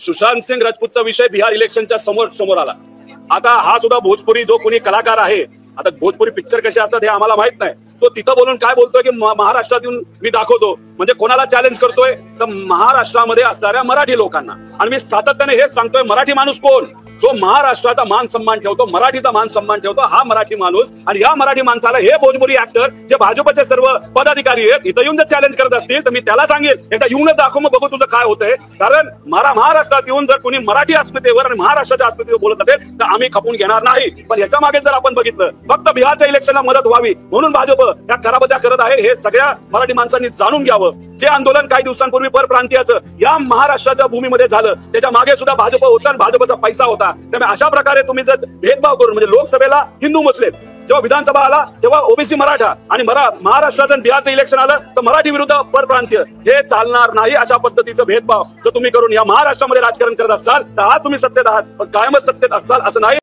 सुशांत सिंग राजपूतचा विषय बिहार इलेक्शनच्या समोर आला। आता हा सुद्धा भोजपुरी जो कोणी कलाकार आहे, आता भोजपुरी पिक्चर कसे असतात हे आम्हाला माहित नाही, तो तिथं बोलून काय बोलतोय की महाराष्ट्रात येऊन मी दाखवतो, म्हणजे कोणाला चॅलेंज करतोय तर महाराष्ट्रामध्ये असणाऱ्या मराठी लोकांना। आणि मी सातत्याने हेच सांगतोय, मराठी माणूस कोण, जो महाराष्ट्राचा मान सन्मान ठेवतो, मराठीचा मान सन्मान ठेवतो, हा मराठी माणूस। आणि या मराठी माणसाला हे भोजपुरी ऍक्टर जे भाजपचे सर्व पदाधिकारी आहेत इथं येऊन जर चॅलेंज करत असतील तर मी त्याला सांगेल एकदा येऊनच दाखव, मग बघू तुझं काय होतंय। कारण महाराष्ट्रात येऊन जर कोणी मराठी अस्मितेवर आणि महाराष्ट्राच्या अस्मितेवर बोलत असेल तर आम्ही खपून घेणार नाही। पण याच्या मागे जर आपण बघितलं, फक्त बिहारच्या इलेक्शनला मदत व्हावी म्हणून भाजप त्या कराबत्या करत आहे, हे सगळ्या मराठी माणसांनी जाणून घ्यावं। जे आंदोलन काही दिवसांपूर्वी परप्रांतीयाचं या महाराष्ट्राच्या भूमीमध्ये झालं, त्याच्या मागे सुद्धा भाजप होता आणि भाजपचा पैसा होता। त्यामुळे अशा प्रकारे तुम्ही जर भेदभाव करून, म्हणजे लोकसभेला हिंदू मुस्लिम, जेव्हा विधानसभा आला तेव्हा ओबीसी मराठा, आणि महाराष्ट्राचं बिहारचं इलेक्शन आलं तर मराठी विरुद्ध परप्रांतीय, हे चालणार नाही। अशा पद्धतीचं भेदभाव जर तुम्ही करून या महाराष्ट्रामध्ये राजकारण करत असाल तर आज तुम्ही सत्तेत आहात, पण कायमच सत्तेत असाल असं नाही।